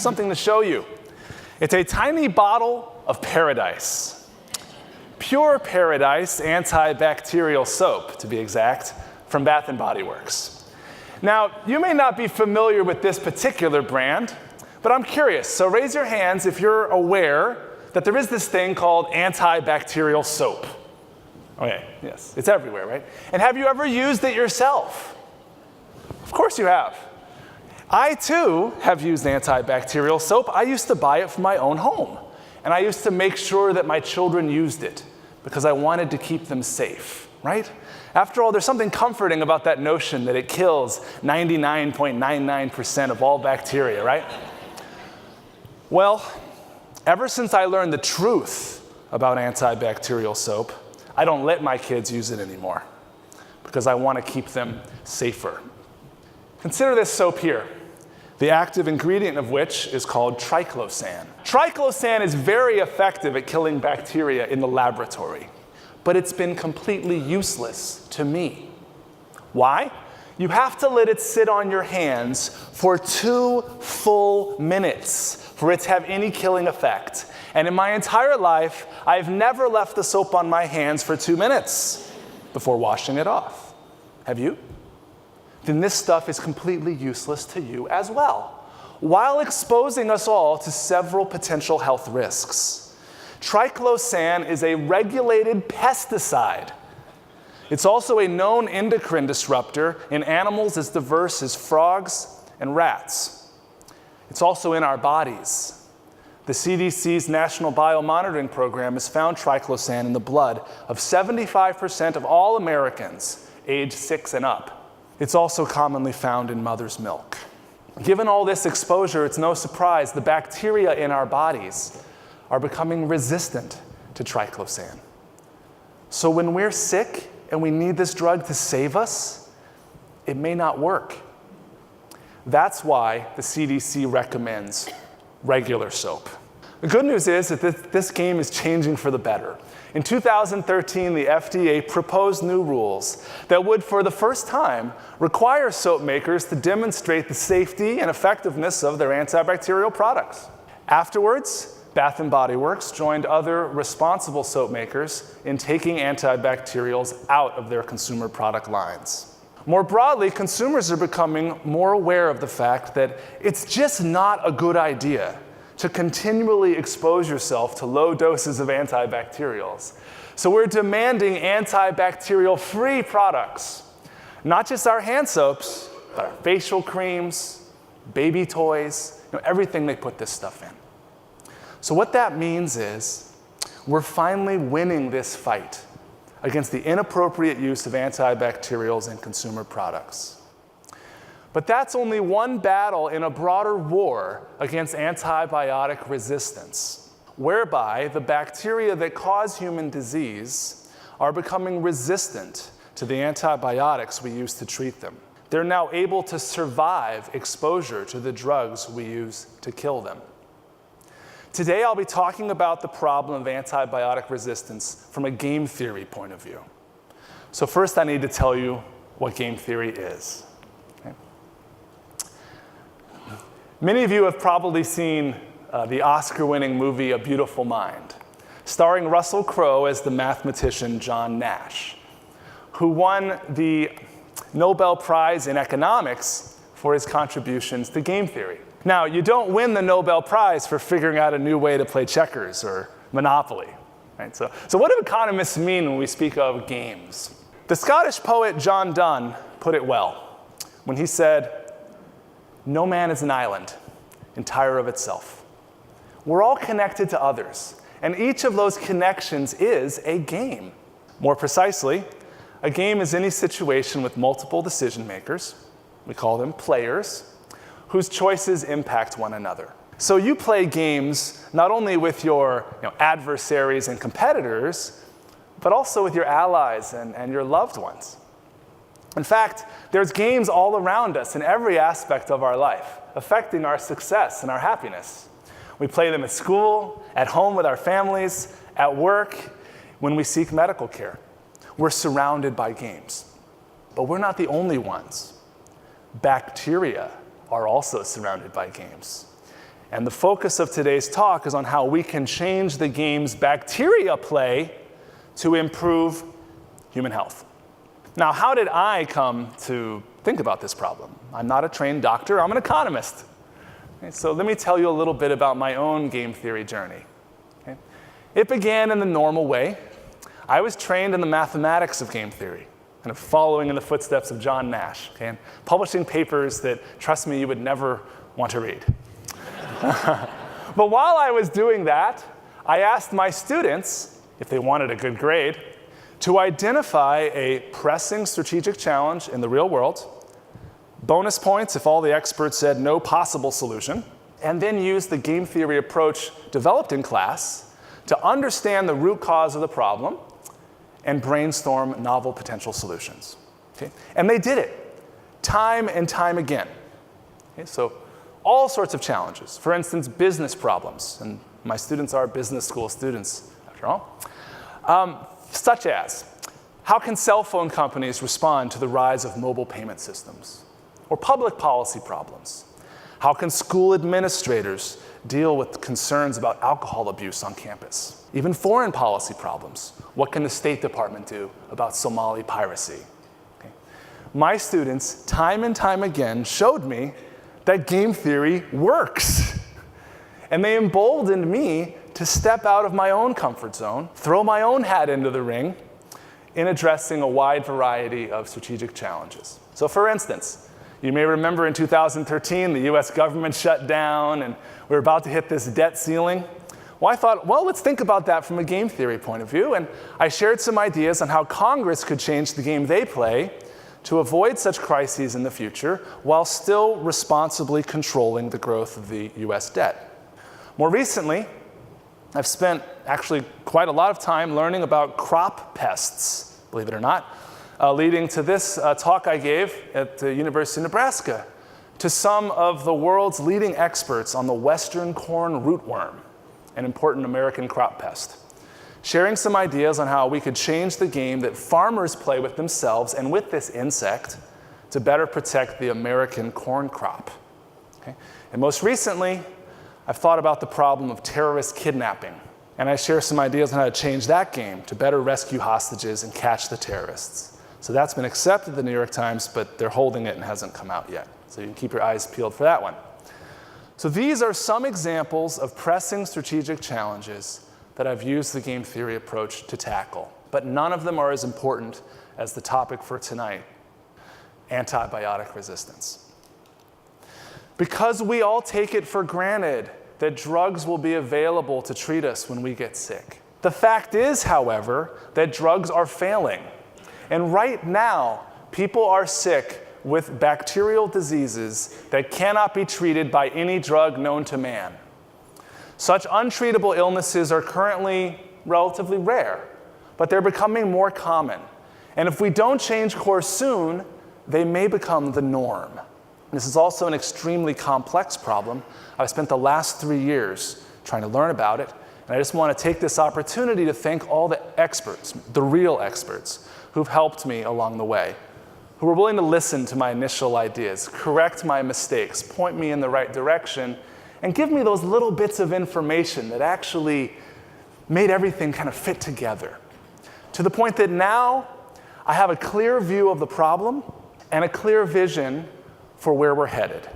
something to show you. It's a tiny bottle of paradise. Pure Paradise antibacterial soap, to be exact, from Bath & Body Works. Now, you may not be familiar with this particular brand, but I'm curious, so raise your hands if you're aware that there is this thing called antibacterial soap. Okay, yes, it's everywhere, right? And have you ever used it yourself? Of course you have. I, too, have used antibacterial soap. I used to buy it for my own home. And I used to make sure that my children used it because I wanted to keep them safe, right? After all, there's something comforting about that notion that it kills 99.99% of all bacteria, right? Well, ever since I learned the truth about antibacterial soap, I don't let my kids use it anymore because I want to keep them safer. Consider this soap here, the active ingredient of which is called triclosan. Triclosan is very effective at killing bacteria in the laboratory, but it's been completely useless to me. Why? You have to let it sit on your hands for 2 full minutes for it to have any killing effect. And in my entire life, I've never left the soap on my hands for 2 minutes before washing it off. Have you? Then this stuff is completely useless to you as well, while exposing us all to several potential health risks. Triclosan is a regulated pesticide. It's also a known endocrine disruptor in animals as diverse as frogs and rats. It's also in our bodies. The CDC's National Biomonitoring Program has found triclosan in the blood of 75% of all Americans aged 6 and up. It's also commonly found in mother's milk. Given all this exposure, it's no surprise the bacteria in our bodies are becoming resistant to triclosan. So when we're sick and we need this drug to save us, it may not work. That's why the CDC recommends regular soap. The good news is that this game is changing for the better. In 2013, the FDA proposed new rules that would, for the first time, require soap makers to demonstrate the safety and effectiveness of their antibacterial products. Afterwards, Bath & Body Works joined other responsible soap makers in taking antibacterials out of their consumer product lines. More broadly, consumers are becoming more aware of the fact that it's just not a good idea to continually expose yourself to low doses of antibacterials. So we're demanding antibacterial-free products. Not just our hand soaps, but our facial creams, baby toys, everything they put this stuff in. So what that means is we're finally winning this fight against the inappropriate use of antibacterials in consumer products. But that's only one battle in a broader war against antibiotic resistance, whereby the bacteria that cause human disease are becoming resistant to the antibiotics we use to treat them. They're now able to survive exposure to the drugs we use to kill them. Today, I'll be talking about the problem of antibiotic resistance from a game theory point of view. So first, I need to tell you what game theory is. Okay. Many of you have probably seen the Oscar-winning movie A Beautiful Mind, starring Russell Crowe as the mathematician John Nash, who won the Nobel Prize in Economics for his contributions to game theory. Now, you don't win the Nobel Prize for figuring out a new way to play checkers or Monopoly. Right? So what do economists mean when we speak of games? The Scottish poet John Donne put it well when he said, "No man is an island, entire of itself." We're all connected to others, and each of those connections is a game. More precisely, a game is any situation with multiple decision makers, we call them players, whose choices impact one another. So you play games not only with your adversaries and competitors, but also with your allies and your loved ones. In fact, there's games all around us in every aspect of our life, affecting our success and our happiness. We play them at school, at home with our families, at work, when we seek medical care. We're surrounded by games. But we're not the only ones. Bacteria are also surrounded by games. And the focus of today's talk is on how we can change the games bacteria play to improve human health. Now, how did I come to think about this problem? I'm not a trained doctor, I'm an economist. Okay, so let me tell you a little bit about my own game theory journey. Okay? It began in the normal way. I was trained in the mathematics of game theory, kind of following in the footsteps of John Nash, okay, and publishing papers that, trust me, you would never want to read. But while I was doing that, I asked my students, if they wanted a good grade, to identify a pressing strategic challenge in the real world, bonus points if all the experts said no possible solution, and then use the game theory approach developed in class to understand the root cause of the problem and brainstorm novel potential solutions. Okay? And they did it time and time again. Okay? So all sorts of challenges. For instance, business problems. And my students are business school students, after all. Such as, how can cell phone companies respond to the rise of mobile payment systems? Or public policy problems. How can school administrators deal with concerns about alcohol abuse on campus? Even foreign policy problems. What can the State Department do about Somali piracy? Okay. My students, time and time again, showed me that game theory works. And they emboldened me to step out of my own comfort zone, throw my own hat into the ring in addressing a wide variety of strategic challenges. So for instance, you may remember in 2013, the US government shut down and we were about to hit this debt ceiling. Well, I thought, well, let's think about that from a game theory point of view. And I shared some ideas on how Congress could change the game they play to avoid such crises in the future while still responsibly controlling the growth of the US debt. More recently, I've spent actually quite a lot of time learning about crop pests, believe it or not, leading to this talk I gave at the University of Nebraska to some of the world's leading experts on the western corn rootworm, an important American crop pest, sharing some ideas on how we could change the game that farmers play with themselves and with this insect to better protect the American corn crop. Okay? And most recently, I've thought about the problem of terrorist kidnapping, and I share some ideas on how to change that game to better rescue hostages and catch the terrorists. So that's been accepted in the New York Times, but they're holding it and hasn't come out yet. So you can keep your eyes peeled for that one. So these are some examples of pressing strategic challenges that I've used the game theory approach to tackle, but none of them are as important as the topic for tonight, antibiotic resistance. Because we all take it for granted that drugs will be available to treat us when we get sick. The fact is, however, that drugs are failing. And right now, people are sick with bacterial diseases that cannot be treated by any drug known to man. Such untreatable illnesses are currently relatively rare, but they're becoming more common. And if we don't change course soon, they may become the norm. This is also an extremely complex problem. I've spent the last 3 years trying to learn about it, and I just want to take this opportunity to thank all the experts, the real experts, who've helped me along the way, who were willing to listen to my initial ideas, correct my mistakes, point me in the right direction, and give me those little bits of information that actually made everything kind of fit together. To the point that now I have a clear view of the problem and a clear vision for where we're headed.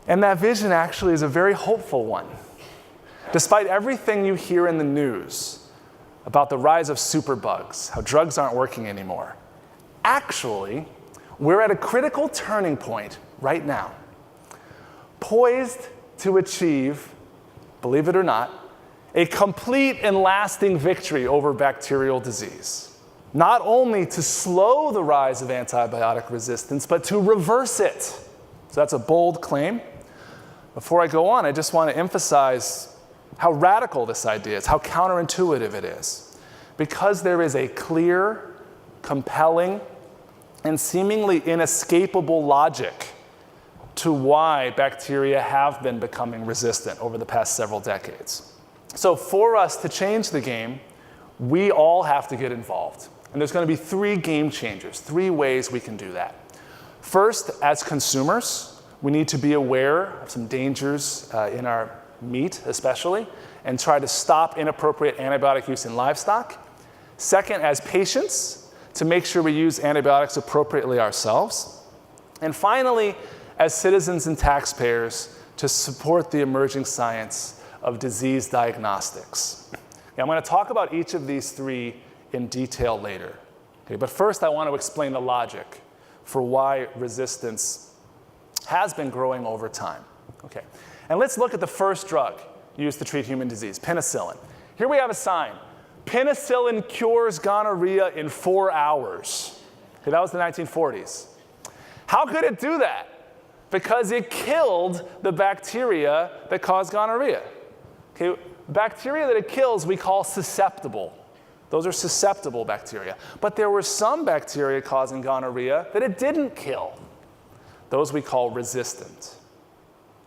And that vision actually is a very hopeful one. Despite everything you hear in the news about the rise of superbugs, how drugs aren't working anymore, actually, we're at a critical turning point right now, poised to achieve, believe it or not, a complete and lasting victory over bacterial disease. Not only to slow the rise of antibiotic resistance, but to reverse it. So that's a bold claim. Before I go on, I just want to emphasize how radical this idea is, how counterintuitive it is. Because there is a clear, compelling, and seemingly inescapable logic to why bacteria have been becoming resistant over the past several decades. So for us to change the game, we all have to get involved. And there's going to be 3 game changers, 3 ways we can do that. First, as consumers, We need to be aware of some dangers in our meat especially, and try to stop inappropriate antibiotic use in livestock. Second, as patients, to make sure we use antibiotics appropriately ourselves. And finally, as citizens and taxpayers, to support the emerging science of disease diagnostics. Okay, I'm going to talk about each of these three in detail later. Okay, but first I want to explain the logic for why resistance has been growing over time. Okay. And let's look at the first drug used to treat human disease, penicillin. Here we have a sign. Penicillin cures gonorrhea in 4 hours. Okay, that was the 1940s. How could it do that? Because it killed the bacteria that caused gonorrhea. Okay, bacteria that it kills we call susceptible. Those are susceptible bacteria. But there were some bacteria causing gonorrhea that it didn't kill. Those we call resistant.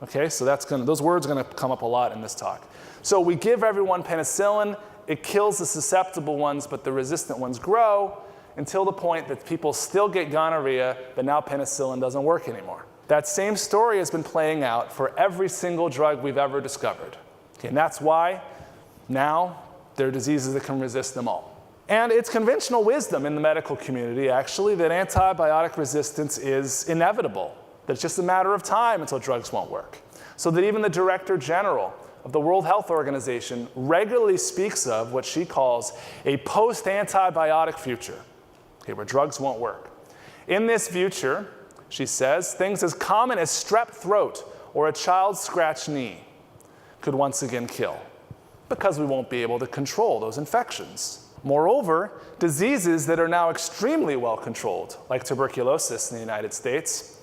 Okay, so those words are going to come up a lot in this talk. So we give everyone penicillin. It kills the susceptible ones, but the resistant ones grow until the point that people still get gonorrhea, but now penicillin doesn't work anymore. That same story has been playing out for every single drug we've ever discovered. Okay, and that's why now there are diseases that can resist them all. And it's conventional wisdom in the medical community, actually, that antibiotic resistance is inevitable, that it's just a matter of time until drugs won't work. So that even the Director General of the World Health Organization regularly speaks of what she calls a post-antibiotic future, okay, where drugs won't work. In this future, she says, things as common as strep throat or a child's scratched knee could once again kill, because we won't be able to control those infections. Moreover, diseases that are now extremely well controlled, like tuberculosis in the United States,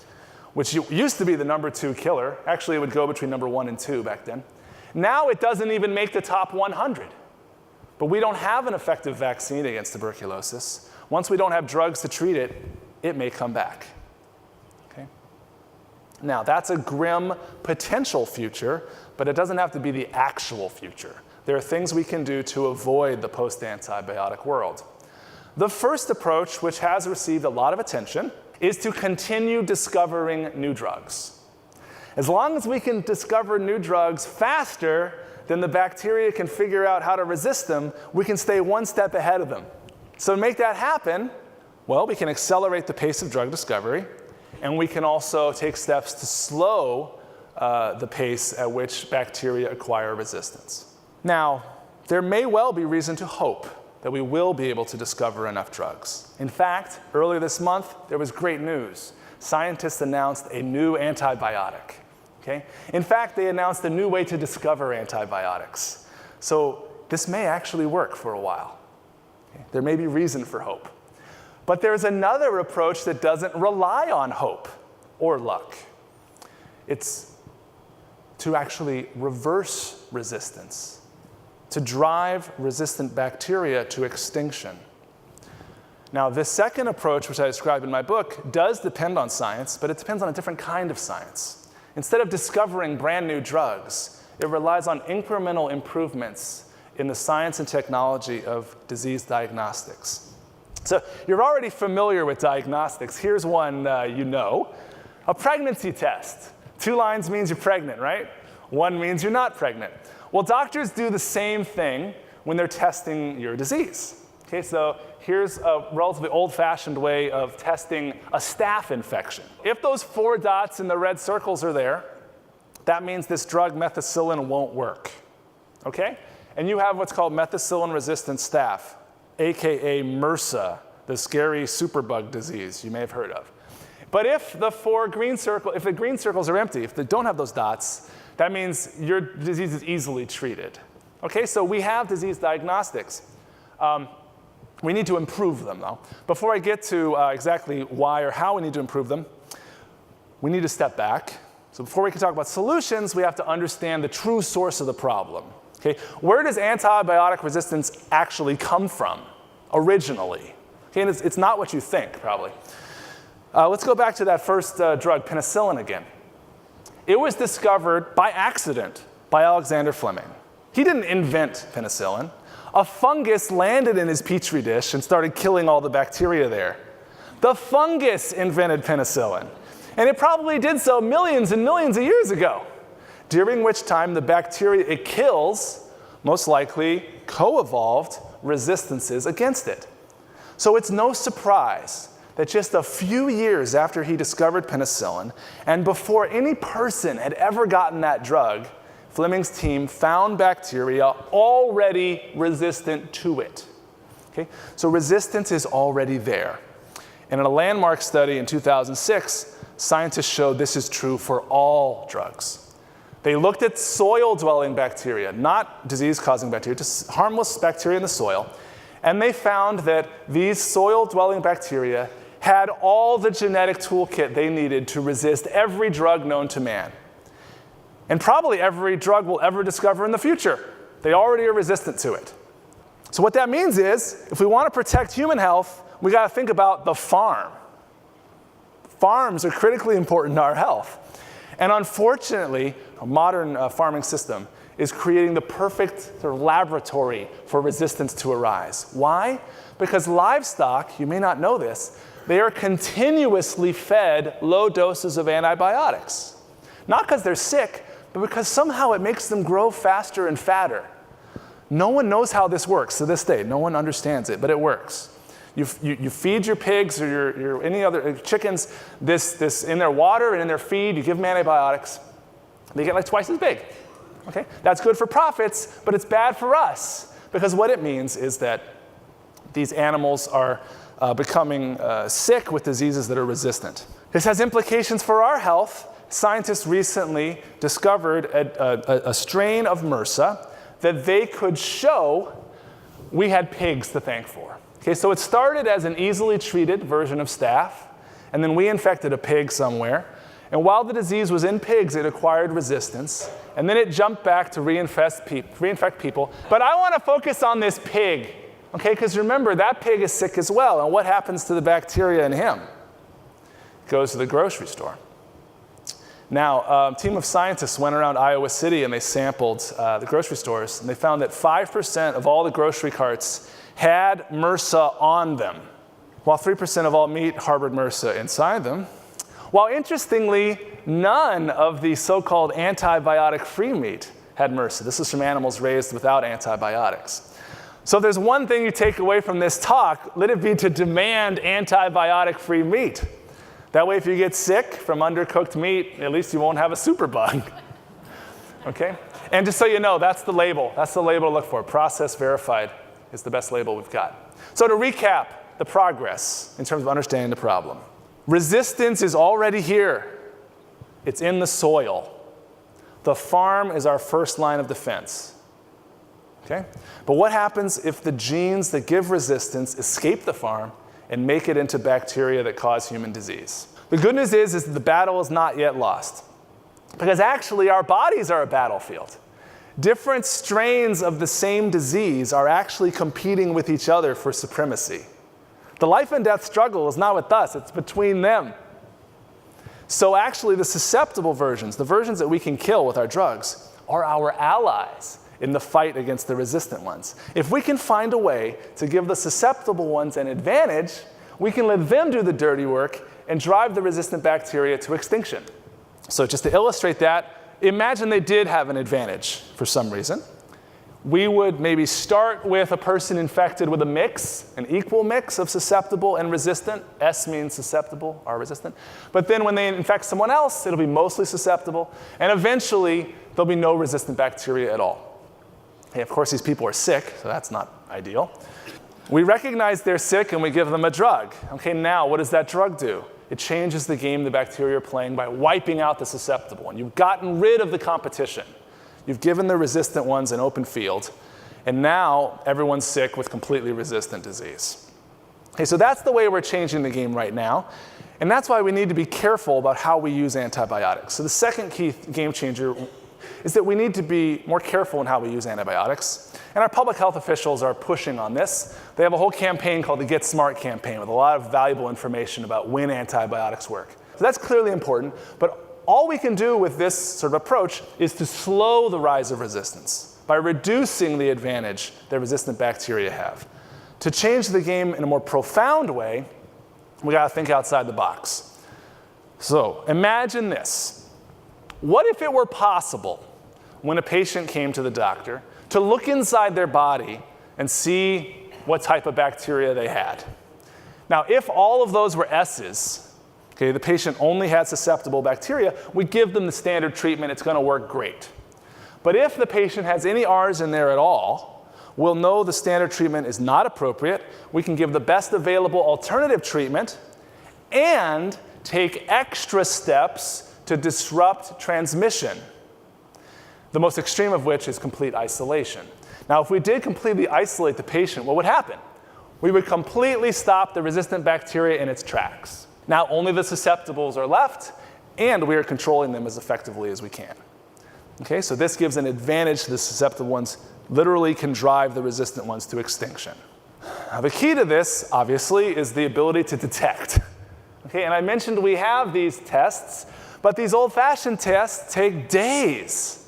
which used to be the #2 killer. Actually, it would go between #1 and 2 back then. Now it doesn't even make the top 100. But we don't have an effective vaccine against tuberculosis. Once we don't have drugs to treat it, it may come back. Okay? Now, that's a grim potential future, but it doesn't have to be the actual future. There are things we can do to avoid the post-antibiotic world. The first approach, which has received a lot of attention, is to continue discovering new drugs. As long as we can discover new drugs faster than the bacteria can figure out how to resist them, we can stay one step ahead of them. So to make that happen, well, we can accelerate the pace of drug discovery, and we can also take steps to slow the pace at which bacteria acquire resistance. Now, there may well be reason to hope that we will be able to discover enough drugs. In fact, earlier this month, there was great news. Scientists announced a new antibiotic. Okay? In fact, they announced a new way to discover antibiotics. So this may actually work for a while. Okay? There may be reason for hope. But there's another approach that doesn't rely on hope or luck. It's to actually reverse resistance, to drive resistant bacteria to extinction. Now, this second approach, which I describe in my book, does depend on science, but it depends on a different kind of science. Instead of discovering brand new drugs, it relies on incremental improvements in the science and technology of disease diagnostics. So you're already familiar with diagnostics. Here's one you know. A pregnancy test. 2 lines means you're pregnant, right? 1 means you're not pregnant. Well, doctors do the same thing when they're testing your disease. Okay, so here's a relatively old-fashioned way of testing a staph infection. If those 4 dots in the red circles are there, that means this drug methicillin won't work. Okay? And you have what's called methicillin-resistant staph, aka MRSA, the scary superbug disease you may have heard of. But if the green circles are empty, if they don't have those dots, that means your disease is easily treated. Okay, so we have disease diagnostics. We need to improve them, though. Before I get to exactly why or how we need to improve them, we need to step back. So before we can talk about solutions, we have to understand the true source of the problem. Okay, where does antibiotic resistance actually come from originally? Okay, and it's not what you think, probably. Let's go back to that first drug, penicillin, again. It was discovered by accident by Alexander Fleming. He didn't invent penicillin. A fungus landed in his petri dish and started killing all the bacteria there. The fungus invented penicillin. And it probably did so millions and millions of years ago, during which time the bacteria it kills most likely co-evolved resistances against it. So it's no surprise that just a few years after he discovered penicillin, and before any person had ever gotten that drug, Fleming's team found bacteria already resistant to it. Okay? So resistance is already there. And in a landmark study in 2006, scientists showed this is true for all drugs. They looked at soil-dwelling bacteria, not disease-causing bacteria, just harmless bacteria in the soil, and they found that these soil-dwelling bacteria had all the genetic toolkit they needed to resist every drug known to man. And probably every drug we'll ever discover in the future. They already are resistant to it. So what that means is, if we want to protect human health, we got to think about the farm. Farms are critically important to our health. And unfortunately, a modern farming system is creating the perfect sort of laboratory for resistance to arise. Why? Because livestock, you may not know this, they are continuously fed low doses of antibiotics. Not because they're sick, but because somehow it makes them grow faster and fatter. No one knows how this works to this day. No one understands it, but it works. You feed your pigs or your any other chickens this in their water and in their feed. You give them antibiotics. They get like twice as big. Okay? That's good for profits, but it's bad for us because what it means is that these animals are becoming sick with diseases that are resistant. This has implications for our health. Scientists recently discovered a strain of MRSA that they could show we had pigs to thank for. Okay, so it started as an easily treated version of staph, and then we infected a pig somewhere. And while the disease was in pigs, it acquired resistance, and then it jumped back to reinfect people. But I want to focus on this pig, okay? Because remember, that pig is sick as well, and what happens to the bacteria in him? It goes to the grocery store. Now, a team of scientists went around Iowa City and they sampled the grocery stores, and they found that 5% of all the grocery carts had MRSA on them, while 3% of all meat harbored MRSA inside them. While interestingly, none of the so-called antibiotic-free meat had MRSA. This is from animals raised without antibiotics. So if there's one thing you take away from this talk, let it be to demand antibiotic-free meat. That way, if you get sick from undercooked meat, at least you won't have a superbug. Okay? And just so you know, that's the label. That's the label to look for. Process verified is the best label we've got. So to recap the progress in terms of understanding the problem. Resistance is already here. It's in the soil. The farm is our first line of defense. Okay? But what happens if the genes that give resistance escape the farm and make it into bacteria that cause human disease? The good news is that the battle is not yet lost. Because actually, our bodies are a battlefield. Different strains of the same disease are actually competing with each other for supremacy. The life and death struggle is not with us, it's between them. So actually, the susceptible versions, the versions that we can kill with our drugs, are our allies in the fight against the resistant ones. If we can find a way to give the susceptible ones an advantage, we can let them do the dirty work and drive the resistant bacteria to extinction. So just to illustrate that, imagine they did have an advantage for some reason. We would maybe start with a person infected with a mix, an equal mix of susceptible and resistant. S means susceptible, R resistant. But then when they infect someone else, it'll be mostly susceptible. And eventually, there'll be no resistant bacteria at all. Hey, of course, these people are sick, so that's not ideal. We recognize they're sick and we give them a drug. Okay, now what does that drug do? It changes the game the bacteria are playing by wiping out the susceptible. And you've gotten rid of the competition. You've given the resistant ones an open field. And now everyone's sick with completely resistant disease. Okay, so that's the way we're changing the game right now. And that's why we need to be careful about how we use antibiotics. So the second key game changer is that we need to be more careful in how we use antibiotics. And our public health officials are pushing on this. They have a whole campaign called the Get Smart campaign with a lot of valuable information about when antibiotics work. So that's clearly important, but all we can do with this sort of approach is to slow the rise of resistance by reducing the advantage that resistant bacteria have. To change the game in a more profound way, we got to think outside the box. So imagine this. What if it were possible, when a patient came to the doctor, to look inside their body and see what type of bacteria they had? Now, if all of those were S's, okay, the patient only had susceptible bacteria, we give them the standard treatment, it's gonna work great. But if the patient has any R's in there at all, we'll know the standard treatment is not appropriate, we can give the best available alternative treatment, and take extra steps to disrupt transmission. The most extreme of which is complete isolation. Now, if we did completely isolate the patient, what would happen? We would completely stop the resistant bacteria in its tracks. Now, only the susceptibles are left, and we are controlling them as effectively as we can. Okay, so this gives an advantage to the susceptible ones, literally can drive the resistant ones to extinction. Now, the key to this, obviously, is the ability to detect. Okay, and I mentioned we have these tests, but these old-fashioned tests take days.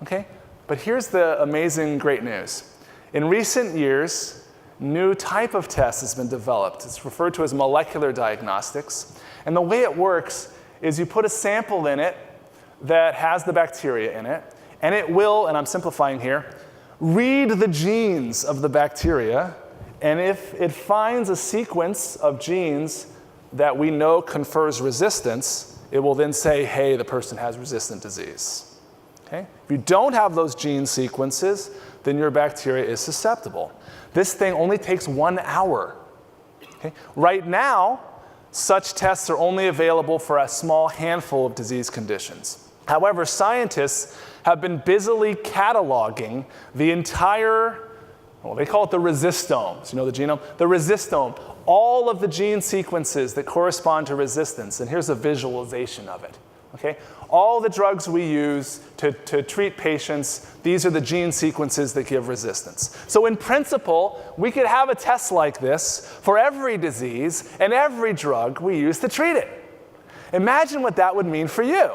Okay, but here's the amazing great news. In recent years, new type of test has been developed. It's referred to as molecular diagnostics. And the way it works is you put a sample in it that has the bacteria in it, and it will, and I'm simplifying here, read the genes of the bacteria, and if it finds a sequence of genes that we know confers resistance, it will then say, hey, the person has resistant disease. Okay? If you don't have those gene sequences, then your bacteria is susceptible. This thing only takes 1 hour. Okay? Right now, such tests are only available for a small handful of disease conditions. However, scientists have been busily cataloging the entire, well, they call it the resistome. So you know the genome? The resistome, all of the gene sequences that correspond to resistance. And here's a visualization of it. Okay? All the drugs we use to treat patients, these are the gene sequences that give resistance. So in principle, we could have a test like this for every disease and every drug we use to treat it. Imagine what that would mean for you.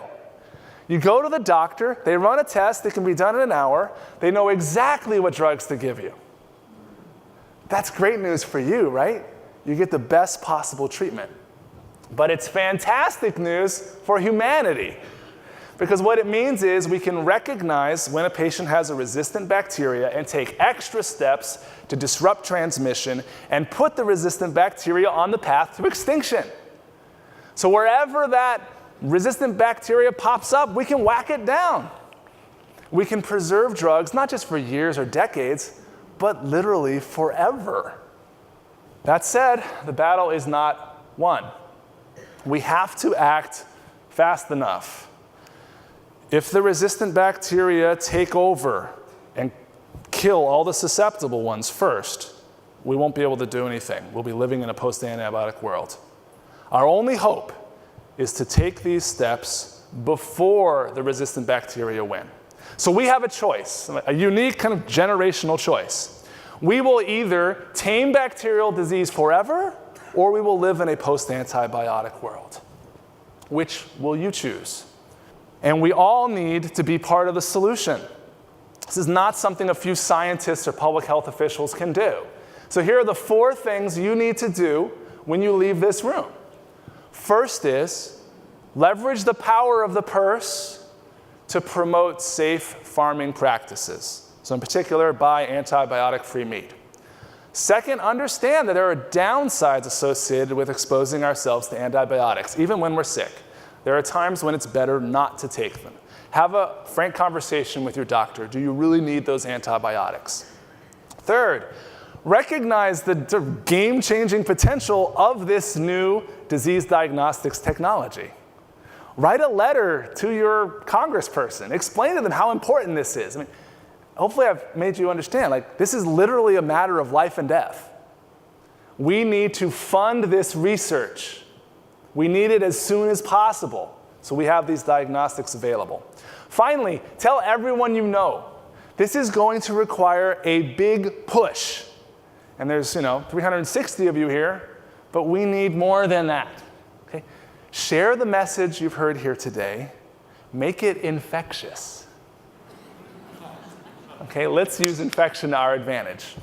You go to the doctor, they run a test that can be done in an hour, they know exactly what drugs to give you. That's great news for you, right? You get the best possible treatment. But it's fantastic news for humanity. Because what it means is we can recognize when a patient has a resistant bacteria and take extra steps to disrupt transmission and put the resistant bacteria on the path to extinction. So wherever that resistant bacteria pops up, we can whack it down. We can preserve drugs, not just for years or decades, but literally forever. That said, the battle is not won. We have to act fast enough. If the resistant bacteria take over and kill all the susceptible ones first, we won't be able to do anything. We'll be living in a post-antibiotic world. Our only hope is to take these steps before the resistant bacteria win. So we have a choice, a unique kind of generational choice. We will either tame bacterial disease forever, or we will live in a post-antibiotic world. Which will you choose? And we all need to be part of the solution. This is not something a few scientists or public health officials can do. So here are the 4 things you need to do when you leave this room. First is, leverage the power of the purse to promote safe farming practices. So in particular, buy antibiotic-free meat. Second, understand that there are downsides associated with exposing ourselves to antibiotics, even when we're sick. There are times when it's better not to take them. Have a frank conversation with your doctor. Do you really need those antibiotics? Third, recognize the game-changing potential of this new disease diagnostics technology. Write a letter to your congressperson. Explain to them how important this is. I mean, hopefully I've made you understand, like, this is literally a matter of life and death. We need to fund this research. We need it as soon as possible, so we have these diagnostics available. Finally, tell everyone you know. This is going to require a big push. And there's, 360 of you here, but we need more than that. Okay? Share the message you've heard here today. Make it infectious. Okay, let's use infection to our advantage.